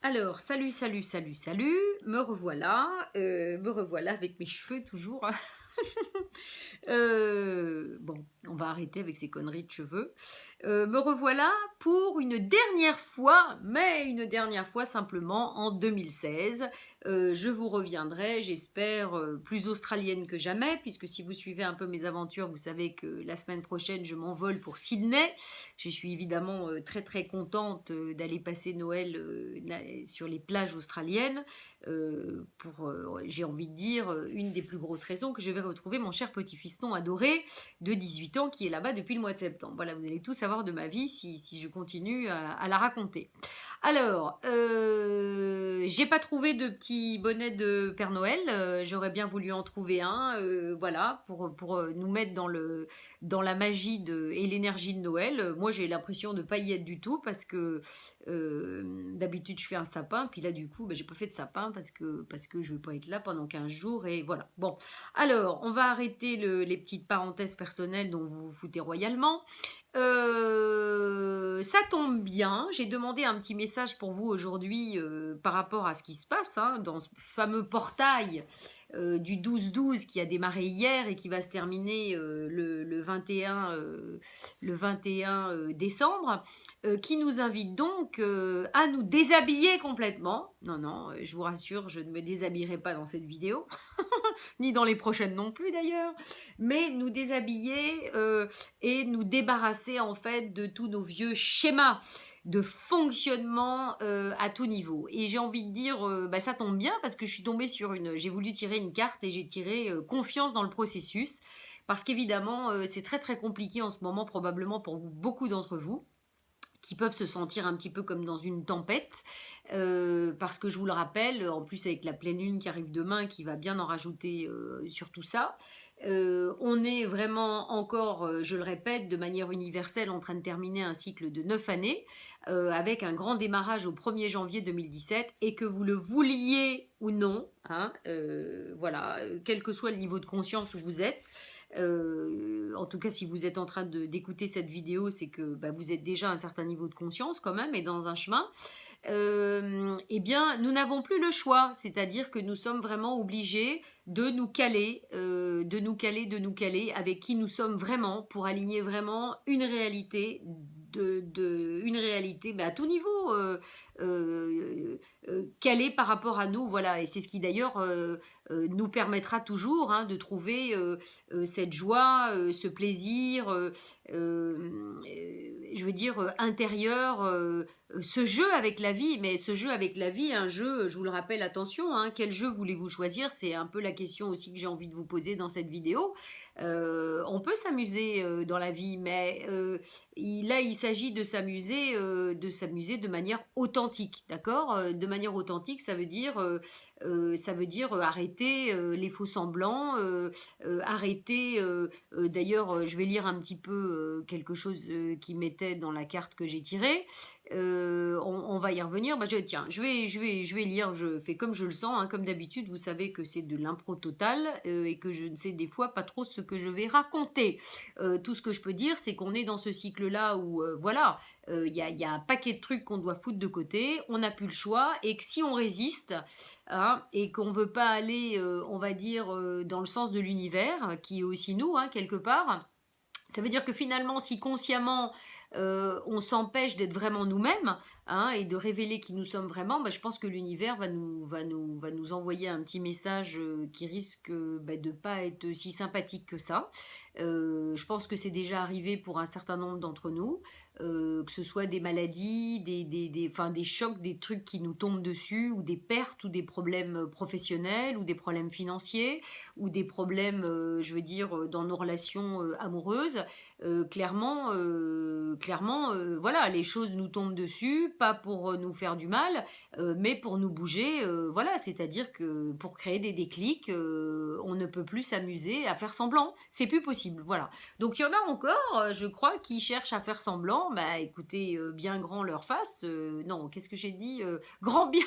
Alors, salut, salut, salut, salut, me revoilà avec mes cheveux toujours, hein. Bon, on va arrêter avec ces conneries de cheveux. Me revoilà pour une dernière fois, mais une dernière fois simplement en 2016. Je vous reviendrai, j'espère, plus australienne que jamais, puisque si vous suivez un peu mes aventures, vous savez que la semaine prochaine, je m'envole pour Sydney. Je suis évidemment très très contente d'aller passer Noël sur les plages australiennes. J'ai envie de dire, une des plus grosses raisons que je vais retrouver mon cher petit fiston adoré de 18 ans qui est là-bas depuis le mois de septembre. Voilà, vous allez tout savoir de ma vie si je continue à la raconter. Alors, j'ai pas trouvé de petit bonnet de Père Noël. J'aurais bien voulu en trouver un, voilà, pour nous mettre dans la magie et l'énergie de Noël. Moi, j'ai l'impression de pas y être du tout parce que d'habitude, je fais un sapin. Puis là, du coup, j'ai pas fait de sapin parce que je vais pas être là pendant 15 jours. Et voilà. Bon, alors, on va arrêter les petites parenthèses personnelles dont vous vous foutez royalement. Ça tombe bien, j'ai demandé un petit message pour vous aujourd'hui par rapport à ce qui se passe dans ce fameux portail du 12-12 qui a démarré hier et qui va se terminer le 21, le 21 décembre, qui nous invite donc à nous déshabiller complètement. Non, non, je vous rassure, je ne me déshabillerai pas dans cette vidéo, ni dans les prochaines non plus d'ailleurs, mais nous déshabiller et nous débarrasser en fait de tous nos vieux schémas de fonctionnement à tout niveau. Et j'ai envie de dire, ça tombe bien parce que je suis tombée j'ai voulu tirer une carte et j'ai tiré confiance dans le processus. Parce qu'évidemment, c'est très très compliqué en ce moment, probablement pour beaucoup d'entre vous qui peuvent se sentir un petit peu comme dans une tempête, parce que je vous le rappelle, en plus avec la pleine lune qui arrive demain, qui va bien en rajouter sur tout ça, on est vraiment encore, je le répète, de manière universelle en train de terminer un cycle de 9 années, avec un grand démarrage au 1er janvier 2017, et que vous le vouliez ou non, hein, voilà, quel que soit le niveau de conscience où vous êtes, en tout cas, si vous êtes en train d'écouter cette vidéo, c'est que vous êtes déjà à un certain niveau de conscience quand même et dans un chemin. Eh bien, nous n'avons plus le choix, c'est-à-dire que nous sommes vraiment obligés de nous caler, de nous caler avec qui nous sommes vraiment pour aligner vraiment une réalité, une réalité à tout niveau, calée par rapport à nous, voilà. Et c'est ce qui d'ailleurs nous permettra toujours de trouver cette joie, ce plaisir, je veux dire intérieur. Ce jeu avec la vie, mais ce jeu avec la vie, un jeu, je vous le rappelle, attention, quel jeu voulez-vous choisir? C'est un peu la question aussi que j'ai envie de vous poser dans cette vidéo. On peut s'amuser dans la vie, mais là, il s'agit de s'amuser de manière authentique, d'accord? De manière authentique, ça veut dire arrêter les faux semblants, arrêter. D'ailleurs, je vais lire un petit peu quelque chose qui m'était dans la carte que j'ai tirée. On va y revenir. Tiens, je vais lire. Je fais comme je le sens, comme d'habitude. Vous savez que c'est de l'impro total et que je ne sais des fois pas trop ce que je vais raconter. Tout ce que je peux dire, c'est qu'on est dans ce cycle-là où, voilà, y a un paquet de trucs qu'on doit foutre de côté. On n'a plus le choix et que si on résiste, et qu'on veut pas aller, on va dire, dans le sens de l'univers, qui est aussi nous, quelque part. Ça veut dire que finalement, si consciemment on s'empêche d'être vraiment nous-mêmes et de révéler qui nous sommes vraiment, je pense que l'univers va nous envoyer un petit message qui risque de ne pas être si sympathique que ça. Je pense que c'est déjà arrivé pour un certain nombre d'entre nous, que ce soit des maladies, des chocs, des trucs qui nous tombent dessus, ou des pertes, ou des problèmes professionnels, ou des problèmes financiers, ou des problèmes, je veux dire, dans nos relations amoureuses. Clairement, voilà, les choses nous tombent dessus, pas pour nous faire du mal, mais pour nous bouger, voilà, c'est-à-dire que pour créer des déclics, on ne peut plus s'amuser à faire semblant, c'est plus possible, voilà. Donc il y en a encore, je crois, qui cherchent à faire semblant, écoutez, bien grand leur face, non, qu'est-ce que j'ai dit, grand bien.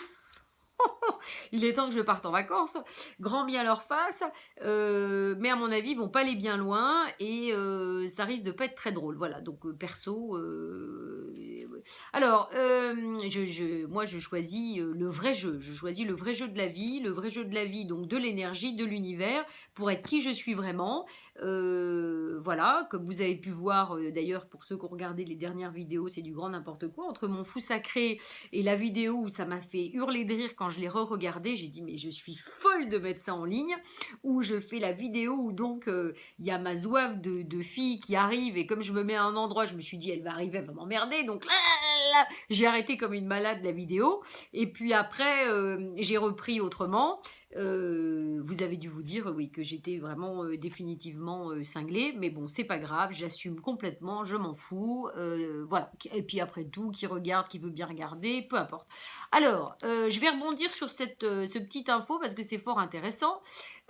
Il est temps que je parte en vacances. Grand bien leur face. Mais à mon avis, ils vont pas aller bien loin et ça risque de pas être très drôle. Voilà. Donc perso, Alors, moi, je choisis le vrai jeu. Je choisis le vrai jeu de la vie, le vrai jeu de la vie, donc de l'énergie, de l'univers, pour être qui je suis vraiment. Voilà, comme vous avez pu voir, d'ailleurs, pour ceux qui ont regardé les dernières vidéos, c'est du grand n'importe quoi. Entre mon fou sacré et la vidéo où ça m'a fait hurler de rire quand je l'ai re-regardé, j'ai dit, mais je suis folle de mettre ça en ligne, où je fais la vidéo où donc il y a ma zouave de fille qui arrive, et comme je me mets à un endroit, je me suis dit, elle va arriver, elle va m'emmerder, donc là, j'ai arrêté comme une malade la vidéo, et puis après, j'ai repris autrement. Vous avez dû vous dire, oui, que j'étais vraiment définitivement cinglée, mais bon, c'est pas grave, j'assume complètement, je m'en fous, voilà. Et puis après tout, qui regarde, qui veut bien regarder, peu importe. Alors, je vais rebondir sur ce petit info parce que c'est fort intéressant.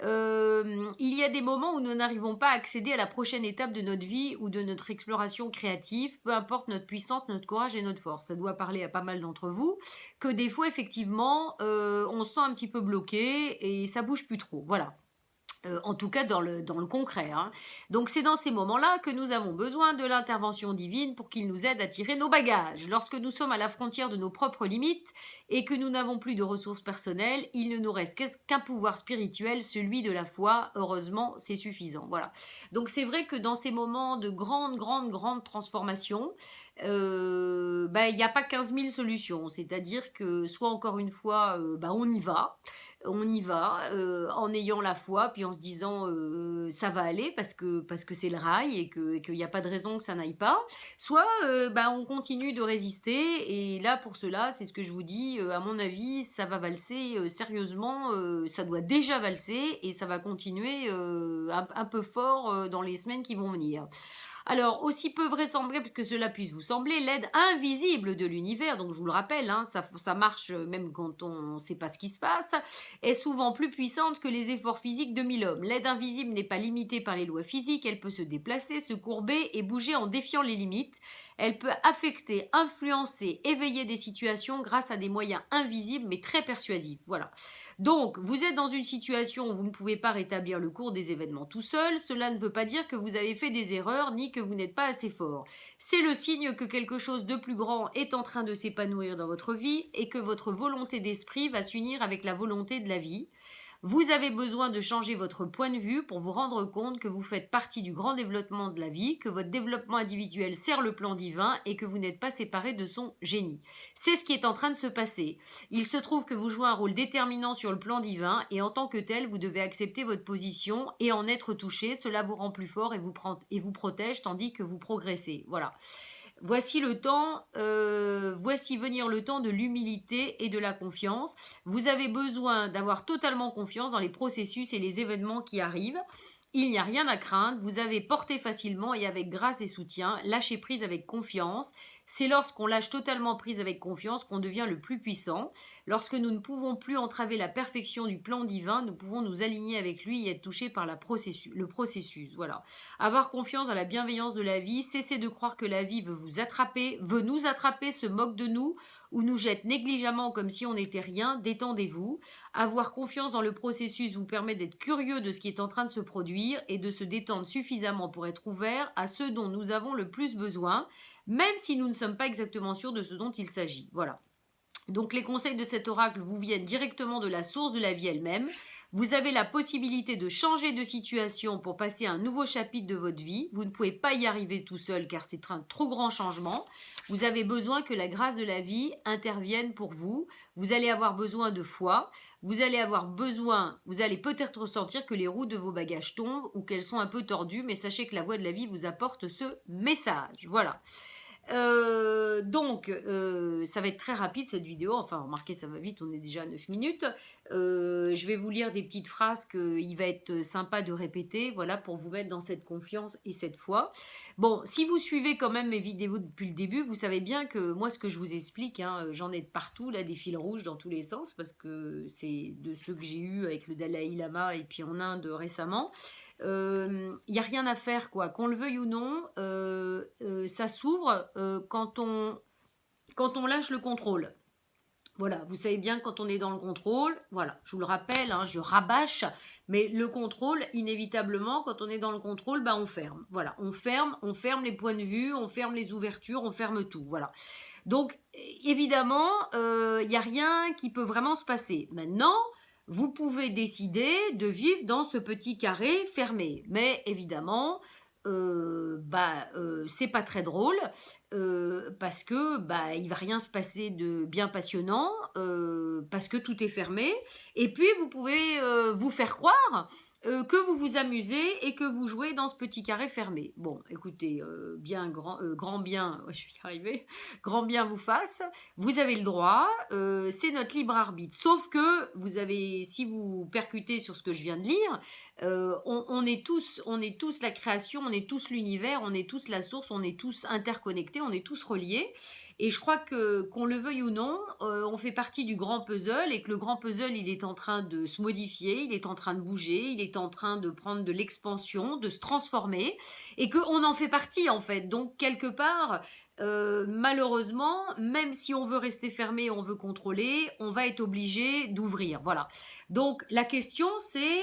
Il y a des moments où nous n'arrivons pas à accéder à la prochaine étape de notre vie ou de notre exploration créative, peu importe notre puissance, notre courage et notre force. Ça doit parler à pas mal d'entre vous, que des fois, effectivement, on se sent un petit peu bloqué et ça bouge plus trop. Voilà. En tout cas dans le concret, hein. Donc c'est dans ces moments-là que nous avons besoin de l'intervention divine pour qu'il nous aide à tirer nos bagages. Lorsque nous sommes à la frontière de nos propres limites et que nous n'avons plus de ressources personnelles, il ne nous reste qu'un pouvoir spirituel, celui de la foi. Heureusement, c'est suffisant. Voilà. Donc c'est vrai que dans ces moments de grande transformation, il n'y a pas 15 000 solutions. C'est-à-dire que soit encore une fois, on y va en ayant la foi, puis en se disant ça va aller parce que c'est le rail et qu'il n'y a pas de raison que ça n'aille pas. Soit on continue de résister, et là pour cela, c'est ce que je vous dis, à mon avis, ça va valser sérieusement, ça doit déjà valser et ça va continuer un peu fort dans les semaines qui vont venir. Alors, aussi peu vraisemblable que cela puisse vous sembler, l'aide invisible de l'univers, donc je vous le rappelle, hein, ça marche même quand on ne sait pas ce qui se passe, est souvent plus puissante que les efforts physiques de 1000 hommes. L'aide invisible n'est pas limitée par les lois physiques, elle peut se déplacer, se courber et bouger en défiant les limites. Elle peut affecter, influencer, éveiller des situations grâce à des moyens invisibles mais très persuasifs. Voilà. Donc, vous êtes dans une situation où vous ne pouvez pas rétablir le cours des événements tout seul. Cela ne veut pas dire que vous avez fait des erreurs ni que vous n'êtes pas assez fort. C'est le signe que quelque chose de plus grand est en train de s'épanouir dans votre vie et que votre volonté d'esprit va s'unir avec la volonté de la vie. Vous avez besoin de changer votre point de vue pour vous rendre compte que vous faites partie du grand développement de la vie, que votre développement individuel sert le plan divin et que vous n'êtes pas séparé de son génie. C'est ce qui est en train de se passer. Il se trouve que vous jouez un rôle déterminant sur le plan divin et en tant que tel, vous devez accepter votre position et en être touché. Cela vous rend plus fort et vous protège tandis que vous progressez. Voilà. Voici voici venir le temps de l'humilité et de la confiance. Vous avez besoin d'avoir totalement confiance dans les processus et les événements qui arrivent. Il n'y a rien à craindre, vous avez porté facilement et avec grâce et soutien, lâchez prise avec confiance. C'est lorsqu'on lâche totalement prise avec confiance qu'on devient le plus puissant. Lorsque nous ne pouvons plus entraver la perfection du plan divin, nous pouvons nous aligner avec lui et être touchés par le processus. Voilà. Avoir confiance dans la bienveillance de la vie, cesser de croire que la vie veut nous attraper, se moque de nous ou nous jette négligemment comme si on n'était rien, détendez-vous. Avoir confiance dans le processus vous permet d'être curieux de ce qui est en train de se produire et de se détendre suffisamment pour être ouvert à ce dont nous avons le plus besoin, même si nous ne sommes pas exactement sûrs de ce dont il s'agit. Voilà. Donc les conseils de cet oracle vous viennent directement de la source de la vie elle-même. Vous avez la possibilité de changer de situation pour passer à un nouveau chapitre de votre vie. Vous ne pouvez pas y arriver tout seul car c'est un trop grand changement. Vous avez besoin que la grâce de la vie intervienne pour vous. Vous allez avoir besoin de foi. Vous allez peut-être ressentir que les roues de vos bagages tombent ou qu'elles sont un peu tordues, mais sachez que la voix de la vie vous apporte ce message. Voilà. Ça va être très rapide cette vidéo, enfin remarquez ça va vite, on est déjà à 9 minutes. Je vais vous lire des petites phrases qu'il va être sympa de répéter, voilà, pour vous mettre dans cette confiance et cette foi. Bon, si vous suivez quand même mes vidéos depuis le début, vous savez bien que moi ce que je vous explique, hein, j'en ai de partout, là, des fils rouges dans tous les sens, parce que c'est de ceux que j'ai eu avec le Dalai Lama et puis en Inde récemment. Il n'y a rien à faire, quoi. Qu'on le veuille ou non, ça s'ouvre quand on lâche le contrôle. Voilà, vous savez bien quand on est dans le contrôle, voilà, je vous le rappelle, hein, je rabâche, mais le contrôle, inévitablement, quand on est dans le contrôle, on ferme. Voilà, on ferme les points de vue, on ferme les ouvertures, on ferme tout, voilà. Donc, évidemment, il n'y a rien qui peut vraiment se passer. Maintenant, vous pouvez décider de vivre dans ce petit carré fermé. Mais évidemment, c'est pas très drôle parce que il va rien se passer de bien passionnant parce que tout est fermé. Et puis, vous pouvez vous faire croire que vous vous amusez et que vous jouez dans ce petit carré fermé. Bon, écoutez, grand bien, ouais, je suis arrivée, grand bien vous fasse. Vous avez le droit, c'est notre libre arbitre. Sauf que si vous percutez sur ce que je viens de lire, on est tous la création, on est tous l'univers, on est tous la source, on est tous interconnectés, on est tous reliés. Et je crois que, qu'on le veuille ou non, on fait partie du grand puzzle et que le grand puzzle, il est en train de se modifier, il est en train de bouger, il est en train de prendre de l'expansion, de se transformer et qu'on en fait partie en fait. Donc, quelque part, malheureusement, même si on veut rester fermé, on veut contrôler, on va être obligé d'ouvrir. Voilà. Donc, la question, c'est,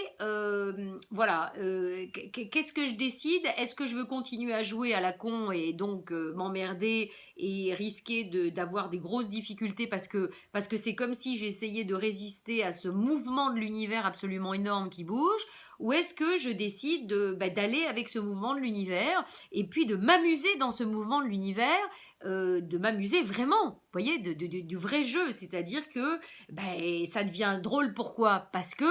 qu'est-ce que je décide? Est-ce que je veux continuer à jouer à la con et donc m'emmerder et risquer d'avoir des grosses difficultés parce que c'est comme si j'essayais de résister à ce mouvement de l'univers absolument énorme qui bouge, ou est-ce que je décide d'aller avec ce mouvement de l'univers et puis de m'amuser dans ce mouvement de l'univers, de m'amuser vraiment, vous voyez, du vrai jeu, c'est-à-dire que ça devient drôle. Pourquoi? Parce que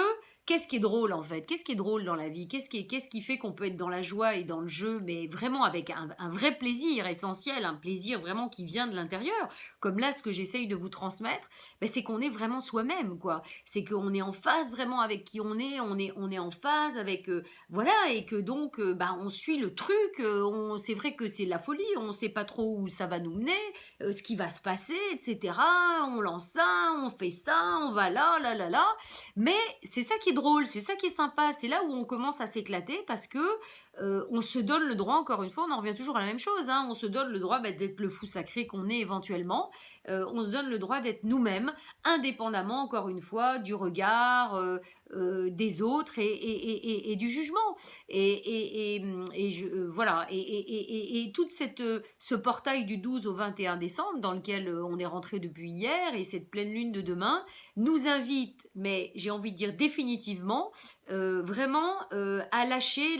qu'est-ce qui est drôle en fait? Qu'est-ce qui est drôle dans la vie? Qu'est-ce qui fait qu'on peut être dans la joie et dans le jeu, mais vraiment avec un vrai plaisir essentiel, un plaisir vraiment qui vient de l'intérieur, comme là ce que j'essaye de vous transmettre, c'est qu'on est vraiment soi-même, quoi. C'est qu'on est en phase vraiment avec qui on est en phase avec, voilà, et que donc on suit le truc, c'est vrai que c'est de la folie, on ne sait pas trop où ça va nous mener, ce qui va se passer, etc. On lance ça, on fait ça, on va là, là, là, là. Mais c'est ça qui est drôle, c'est ça qui est sympa, c'est là où on commence à s'éclater parce que on se donne le droit, encore une fois, on en revient toujours à la même chose, hein, on se donne le droit d'être le fou sacré qu'on est éventuellement, on se donne le droit d'être nous-mêmes, indépendamment, encore une fois, du regard des autres et du jugement. Voilà, et tout ce portail du 12 au 21 décembre, dans lequel on est rentré depuis hier, et cette pleine lune de demain, nous invite, mais j'ai envie de dire définitivement, vraiment à lâcher,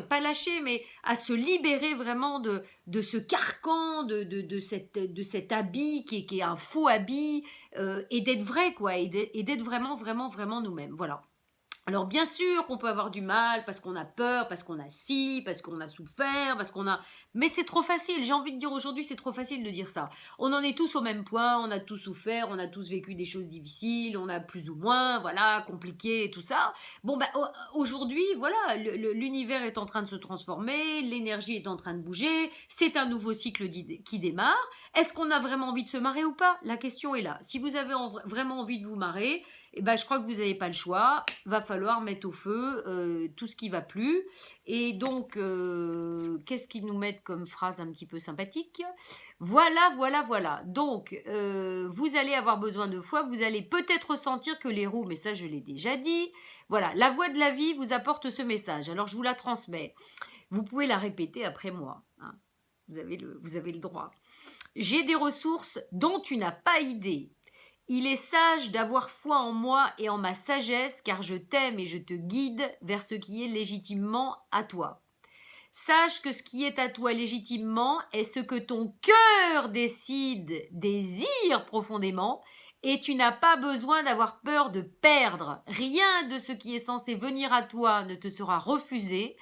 pas lâcher, mais à se libérer vraiment de ce carcan, de cet habit qui est un faux habit, et d'être vrai, quoi, et d'être vraiment, vraiment, vraiment nous-mêmes. Voilà. Alors bien sûr qu'on peut avoir du mal parce qu'on a peur, parce qu'on a ci, parce qu'on a souffert, parce qu'on a... Mais c'est trop facile, j'ai envie de dire aujourd'hui, c'est trop facile de dire ça. On en est tous au même point, on a tous souffert, on a tous vécu des choses difficiles, on a plus ou moins, voilà, compliqué et tout ça. Bon, aujourd'hui, voilà, l'univers est en train de se transformer, l'énergie est en train de bouger, c'est un nouveau cycle qui démarre. Est-ce qu'on a vraiment envie de se marrer ou pas? La question est là. Si vous avez vraiment envie de vous marrer, je crois que vous n'avez pas le choix. Va falloir mettre au feu tout ce qui va plus. Et donc, qu'est-ce qu'ils nous mettent comme phrase un petit peu sympathique? Voilà, voilà, voilà. Donc, vous allez avoir besoin de foi. Vous allez peut-être ressentir que les roues, mais ça, je l'ai déjà dit. Voilà, la voix de la vie vous apporte ce message. Alors, je vous la transmets. Vous pouvez la répéter après moi, hein. Vous avez le droit. J'ai des ressources dont tu n'as pas idée. Il est sage d'avoir foi en moi et en ma sagesse, car je t'aime et je te guide vers ce qui est légitimement à toi. Sache que ce qui est à toi légitimement est ce que ton cœur désire profondément, et tu n'as pas besoin d'avoir peur de perdre. Rien de ce qui est censé venir à toi ne te sera refusé.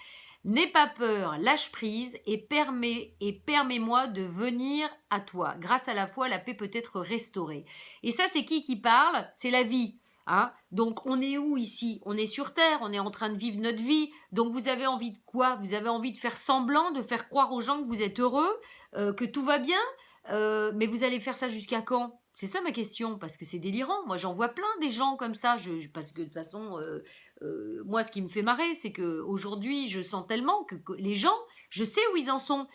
N'aie pas peur, lâche prise et permets-moi de venir à toi. Grâce à la foi, la paix peut être restaurée. Et ça, c'est qui parle? C'est la vie. Hein? Donc, on est où ici? On est sur Terre, on est en train de vivre notre vie. Donc, vous avez envie de quoi? Vous avez envie de faire semblant, de faire croire aux gens que vous êtes heureux, que tout va bien, mais vous allez faire ça jusqu'à quand? C'est ça ma question, parce que c'est délirant. Moi, j'en vois plein des gens comme ça, parce que de toute façon, moi, ce qui me fait marrer, c'est que aujourd'hui, je sens tellement que les gens, je sais où ils en sont.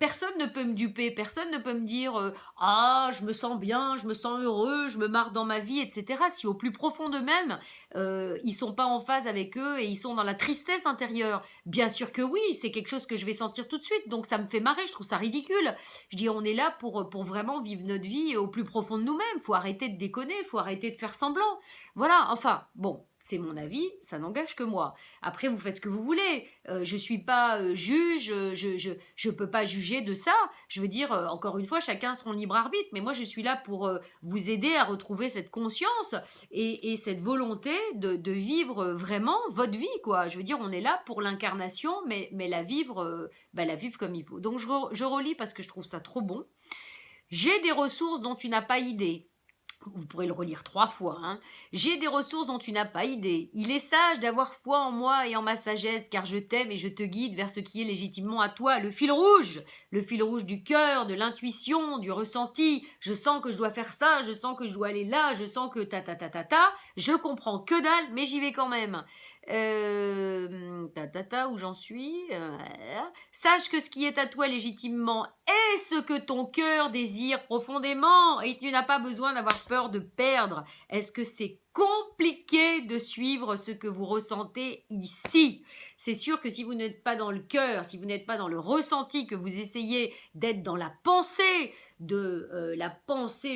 Personne ne peut me duper, personne ne peut me dire ah, je me sens bien, je me sens heureux, je me marre dans ma vie, etc. Si au plus profond d'eux-mêmes, ils sont pas en phase avec eux et ils sont dans la tristesse intérieure. Bien sûr que oui, c'est quelque chose que je vais sentir tout de suite, donc ça me fait marrer, je trouve ça ridicule. Je dis, on est là pour vraiment vivre notre vie au plus profond de nous-mêmes, faut arrêter de déconner, faut arrêter de faire semblant. Voilà, enfin, bon, c'est mon avis, ça n'engage que moi. Après, vous faites ce que vous voulez. Je suis pas juge, je peux pas juger de ça. Je veux dire, encore une fois, chacun son libre arbitre. Mais moi, je suis là pour vous aider à retrouver cette conscience et cette volonté de vivre vraiment votre vie, quoi. Je veux dire, on est là pour l'incarnation, mais la vivre comme il faut. Donc, je relis parce que je trouve ça trop bon. J'ai des ressources dont tu n'as pas idée. Vous pourrez le relire 3 fois. Hein. J'ai des ressources dont tu n'as pas idée. Il est sage d'avoir foi en moi et en ma sagesse, car je t'aime et je te guide vers ce qui est légitimement à toi. Le fil rouge du cœur, de l'intuition, du ressenti. Je sens que je dois faire ça, je sens que je dois aller là, je sens que ta. Je comprends que dalle, mais j'y vais quand même. Où j'en suis. Sache que ce qui est à toi légitimement est ce que ton cœur désire profondément et tu n'as pas besoin d'avoir peur de perdre. Est-ce que c'est compliqué de suivre ce que vous ressentez ici? C'est sûr que si vous n'êtes pas dans le cœur, si vous n'êtes pas dans le ressenti, que vous essayez d'être dans la pensée,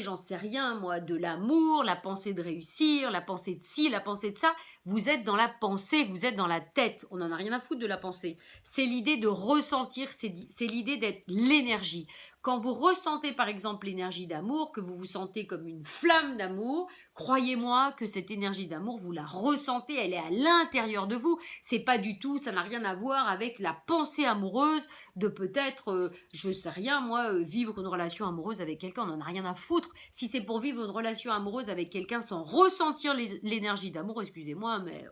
j'en sais rien moi, de l'amour, la pensée de réussir, la pensée de ci, la pensée de ça, vous êtes dans la pensée, vous êtes dans la tête. On n'en a rien à foutre de la pensée. C'est l'idée de ressentir, c'est l'idée d'être l'énergie. Quand vous ressentez par exemple l'énergie d'amour, que vous vous sentez comme une flamme d'amour, croyez-moi que cette énergie d'amour, vous la ressentez, elle est à l'intérieur de vous. C'est pas du tout, ça n'a rien à voir avec la pensée amoureuse de peut-être, je sais rien moi, vivre une relation amoureuse avec quelqu'un, on n'en a rien à foutre. Si c'est pour vivre une relation amoureuse avec quelqu'un sans ressentir l'énergie d'amour, excusez-moi, mais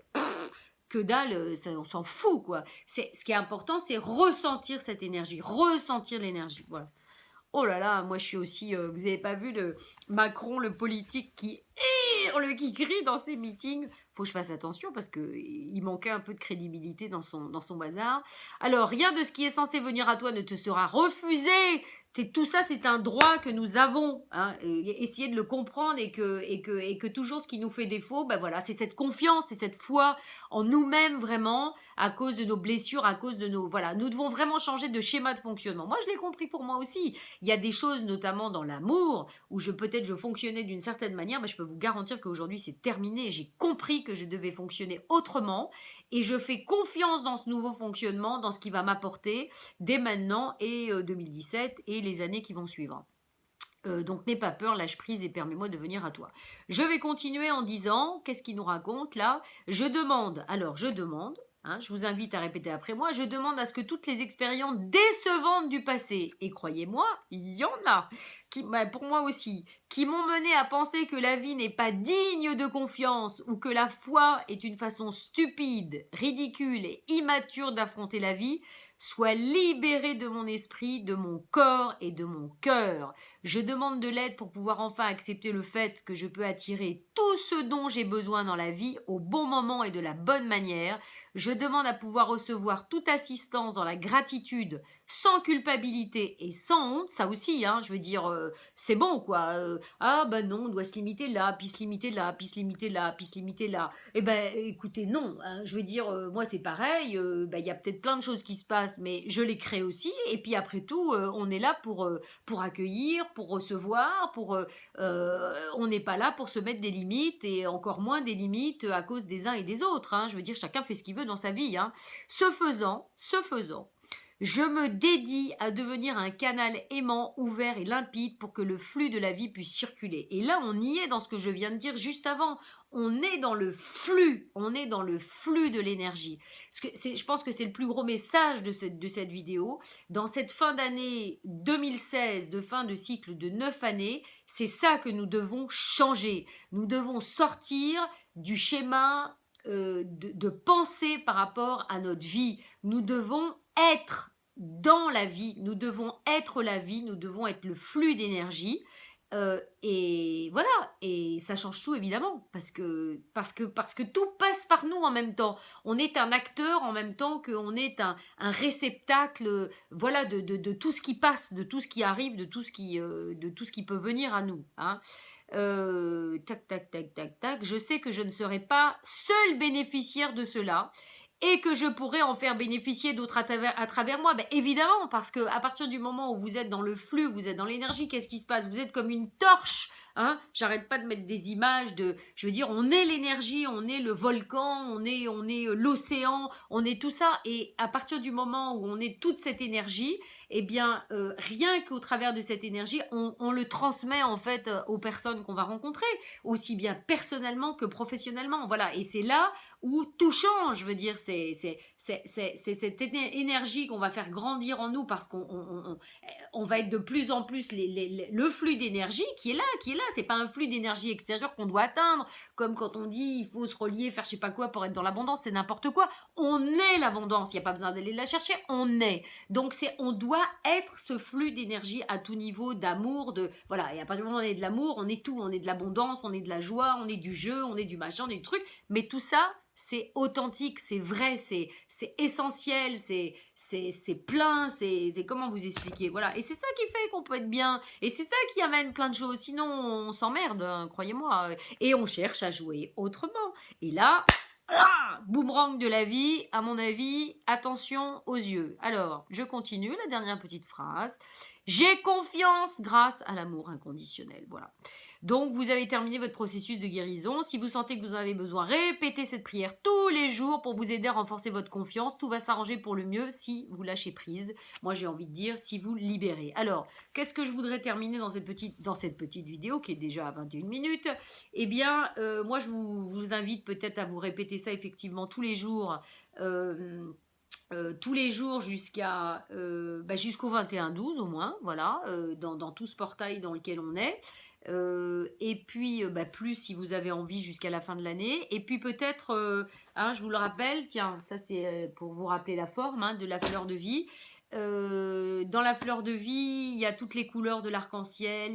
que dalle, ça, on s'en fout quoi. Ce qui est important, c'est ressentir cette énergie, ressentir l'énergie. Voilà. Oh là là, moi je suis aussi, vous n'avez pas vu le Macron, le politique qui hurle, qui crie dans ses meetings. Faut que je fasse attention parce que il manquait un peu de crédibilité dans son bazar. Alors, rien de ce qui est censé venir à toi ne te sera refusé. Tout ça, c'est un droit que nous avons. Hein. Essayez de le comprendre et que toujours ce qui nous fait défaut, ben voilà, c'est cette confiance, c'est cette foi en nous-mêmes vraiment, à cause de nos blessures, à cause de nos... Voilà, nous devons vraiment changer de schéma de fonctionnement. Moi, je l'ai compris pour moi aussi. Il y a des choses, notamment dans l'amour, où peut-être je fonctionnais d'une certaine manière, mais je peux vous garantir qu'aujourd'hui, c'est terminé. J'ai compris que je devais fonctionner autrement et je fais confiance dans ce nouveau fonctionnement, dans ce qui va m'apporter dès maintenant et 2017 et les années qui vont suivre. Donc n'aie pas peur, lâche prise et permets-moi de venir à toi. Je vais continuer en disant, qu'est-ce qu'il nous raconte là? Je demande, hein, je vous invite à répéter après moi, je demande à ce que toutes les expériences décevantes du passé, et croyez-moi, il y en a, pour moi aussi, qui m'ont mené à penser que la vie n'est pas digne de confiance ou que la foi est une façon stupide, ridicule et immature d'affronter la vie, soient libérées de mon esprit, de mon corps et de mon cœur. Je demande de l'aide pour pouvoir enfin accepter le fait que je peux attirer tout ce dont j'ai besoin dans la vie au bon moment et de la bonne manière. Je demande à pouvoir recevoir toute assistance dans la gratitude, sans culpabilité et sans honte. Ça aussi, hein, je veux dire, c'est bon quoi. Ah bah non, on doit se limiter là, puis se limiter là, puis se limiter là, puis se limiter là. Eh ben écoutez, non. Hein, je veux dire, moi c'est pareil. Il y a peut-être plein de choses qui se passent, mais je les crée aussi. Et puis après tout, on est là pour accueillir, pour recevoir, on n'est pas là pour se mettre des limites et encore moins des limites à cause des uns et des autres. Hein. Je veux dire, chacun fait ce qu'il veut dans sa vie. Hein. Ce faisant, je me dédie à devenir un canal aimant, ouvert et limpide pour que le flux de la vie puisse circuler. Et là, on y est dans ce que je viens de dire juste avant. On est dans le flux de l'énergie. Je pense que c'est le plus gros message de cette vidéo. Dans cette fin d'année 2016, de fin de cycle de 9 années, c'est ça que nous devons changer. Nous devons sortir du schéma de pensée par rapport à notre vie. Nous devons être dans la vie, nous devons être la vie, nous devons être le flux d'énergie Et voilà, et ça change tout évidemment, parce que tout passe par nous en même temps. On est un acteur en même temps qu'on est un réceptacle, voilà, de tout ce qui passe, de tout ce qui arrive, de tout ce qui peut venir à nous. Hein. Tac, tac, tac, tac, tac. Je sais que je ne serai pas seule bénéficiaire de cela et que je pourrais en faire bénéficier d'autres à travers moi. Ben, évidemment, parce que à partir du moment où vous êtes dans le flux, vous êtes dans l'énergie, qu'est-ce qui se passe? Vous êtes comme une torche. Hein. J'arrête pas de mettre des images de, je veux dire, on est l'énergie, on est le volcan, on est l'océan, on est tout ça. Et à partir du moment où on est toute cette énergie, eh bien, rien qu'au travers de cette énergie, on le transmet en fait aux personnes qu'on va rencontrer, aussi bien personnellement que professionnellement. Voilà. Et c'est là où tout change. Je veux dire, c'est cette énergie qu'on va faire grandir en nous parce qu'on va être de plus en plus le flux d'énergie qui est là, qui est là. C'est pas un flux d'énergie extérieure qu'on doit atteindre, comme quand on dit il faut se relier, faire je sais pas quoi pour être dans l'abondance, c'est n'importe quoi. On est l'abondance, il n'y a pas besoin d'aller la chercher, on est. Donc on doit être ce flux d'énergie à tout niveau, d'amour, de voilà. Et à partir du moment où on est de l'amour, on est tout, on est de l'abondance, on est de la joie, on est du jeu, on est du machin, on est du truc. Mais tout ça, c'est authentique, c'est vrai, c'est essentiel, c'est plein, c'est comment vous expliquer, voilà. Et c'est ça qui fait qu'on peut être bien, et c'est ça qui amène plein de choses. Sinon, on s'emmerde, hein, croyez-moi. Et on cherche à jouer autrement. Et là, boomerang de la vie, à mon avis, attention aux yeux. Alors, je continue, la dernière petite phrase. J'ai confiance grâce à l'amour inconditionnel. Voilà. Donc, vous avez terminé votre processus de guérison. Si vous sentez que vous en avez besoin, répétez cette prière tous les jours pour vous aider à renforcer votre confiance. Tout va s'arranger pour le mieux si vous lâchez prise. Moi, j'ai envie de dire si vous libérez. Alors, qu'est-ce que je voudrais terminer dans cette petite vidéo qui est déjà à 21 minutes? Eh bien, moi, je vous invite peut-être à vous répéter ça effectivement tous les jours. Tous les jours jusqu'au 21-12 au moins, voilà, dans tout ce portail dans lequel on est. Et puis, plus si vous avez envie jusqu'à la fin de l'année. Et puis peut-être, hein, je vous le rappelle, tiens, ça c'est pour vous rappeler la forme hein, de la fleur de vie. Dans la fleur de vie, il y a toutes les couleurs de l'arc-en-ciel,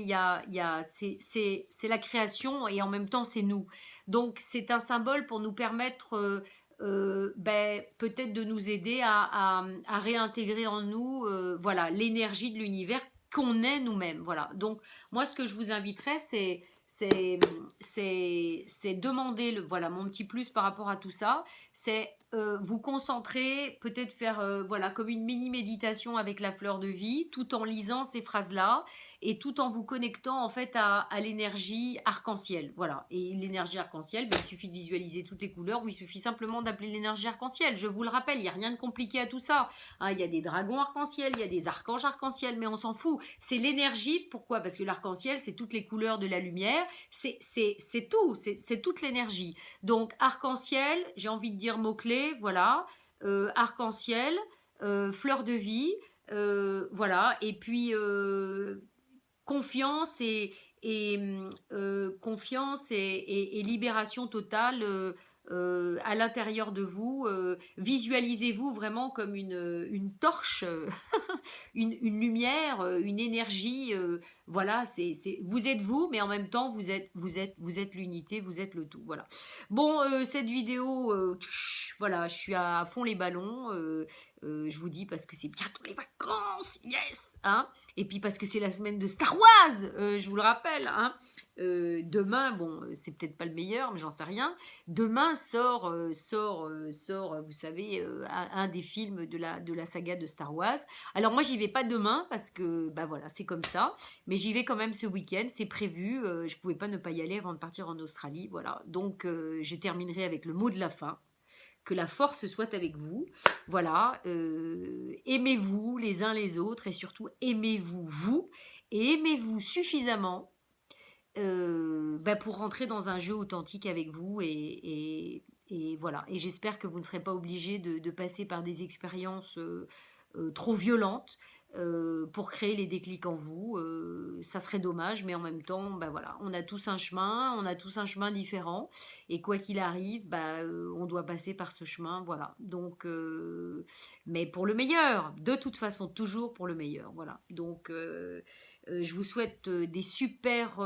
c'est la création et en même temps c'est nous. Donc c'est un symbole pour nous permettre peut-être de nous aider à réintégrer en nous voilà, l'énergie de l'univers qu'on est nous-mêmes. Voilà. Donc, moi, ce que je vous inviterais, c'est demander, voilà, mon petit plus par rapport à tout ça, c'est vous concentrer, peut-être faire voilà, comme une mini-méditation avec la fleur de vie, tout en lisant ces phrases-là et tout en vous connectant en fait à l'énergie arc-en-ciel. Voilà. Et l'énergie arc-en-ciel, il suffit de visualiser toutes les couleurs ou il suffit simplement d'appeler l'énergie arc-en-ciel. Je vous le rappelle, il n'y a rien de compliqué à tout ça. Hein, il y a des dragons arc-en-ciel, il y a des archanges arc-en-ciel, mais on s'en fout. C'est l'énergie. Pourquoi? Parce que l'arc-en-ciel, c'est toutes les couleurs de la lumière. C'est tout. C'est toute l'énergie. Donc, arc-en-ciel, j'ai envie de dire mot-clé, voilà. Arc-en-ciel, fleur de vie, voilà. Et puis, confiance confiance et libération totale à l'intérieur de vous. Visualisez-vous vraiment comme une torche, une lumière, une énergie. Voilà, vous êtes vous, mais en même temps, vous êtes l'unité, vous êtes le tout. Voilà. Bon, cette vidéo, voilà, je suis à fond les ballons. Je vous dis parce que c'est bientôt les vacances, yes, hein. Et puis parce que c'est la semaine de Star Wars, je vous le rappelle, hein. Demain, bon, c'est peut-être pas le meilleur, mais j'en sais rien. Demain sort, vous savez, un des films de la saga de Star Wars. Alors moi, j'y vais pas demain parce que, bah voilà, c'est comme ça. Mais j'y vais quand même ce week-end, c'est prévu. Je pouvais pas ne pas y aller avant de partir en Australie, voilà. Donc, je terminerai avec le mot de la fin. Que la force soit avec vous. Voilà. Aimez-vous les uns les autres et surtout aimez-vous vous et aimez-vous suffisamment pour rentrer dans un jeu authentique avec vous et voilà. Et j'espère que vous ne serez pas obligé de passer par des expériences trop violentes pour créer les déclics en vous. Ça serait dommage, mais en même temps, voilà, on a tous un chemin différent. Et quoi qu'il arrive, on doit passer par ce chemin, voilà. Donc, mais pour le meilleur, de toute façon, toujours pour le meilleur, voilà. Donc, Je vous souhaite des super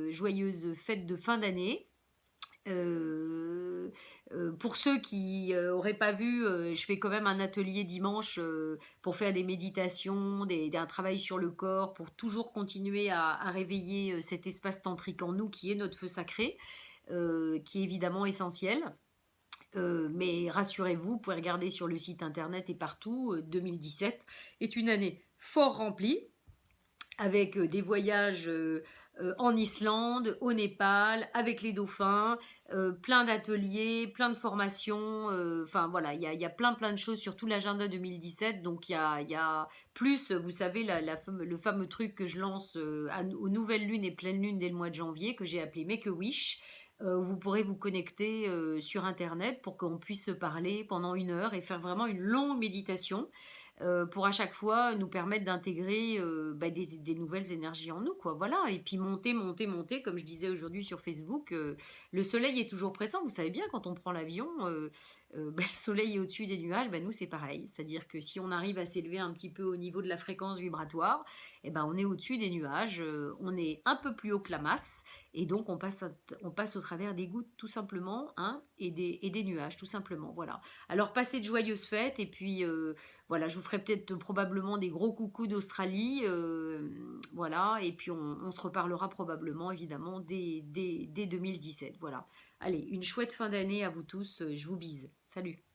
joyeuses fêtes de fin d'année. Euh, pour ceux qui n'auraient pas vu, je fais quand même un atelier dimanche pour faire des méditations, un travail sur le corps, pour toujours continuer à réveiller cet espace tantrique en nous qui est notre feu sacré, qui est évidemment essentiel. Mais rassurez-vous, vous pouvez regarder sur le site internet et partout, 2017 est une année fort remplie avec des voyages en Islande, au Népal, avec les dauphins, plein d'ateliers, plein de formations. Enfin voilà, il y a plein de choses sur tout l'agenda 2017. Donc il y a plus, vous savez, le fameux truc que je lance aux nouvelles lunes et pleines lunes dès le mois de janvier, que j'ai appelé Make a Wish. Vous pourrez vous connecter sur Internet pour qu'on puisse se parler pendant 1 heure et faire vraiment une longue méditation pour à chaque fois nous permettre d'intégrer des nouvelles énergies en nous, quoi. Voilà, et puis monter, comme je disais aujourd'hui sur Facebook, le soleil est toujours présent. Vous savez bien, quand on prend l'avion, le soleil est au-dessus des nuages, nous c'est pareil. C'est-à-dire que si on arrive à s'élever un petit peu au niveau de la fréquence vibratoire, on est au-dessus des nuages, on est un peu plus haut que la masse, et donc on passe au travers des gouttes tout simplement, hein, et des nuages tout simplement. Voilà. Alors passez de joyeuses fêtes, et puis voilà, je vous ferai peut-être probablement des gros coucous d'Australie. Voilà, et puis on se reparlera probablement évidemment dès 2017. Voilà. Allez, une chouette fin d'année à vous tous. Je vous bise. Salut.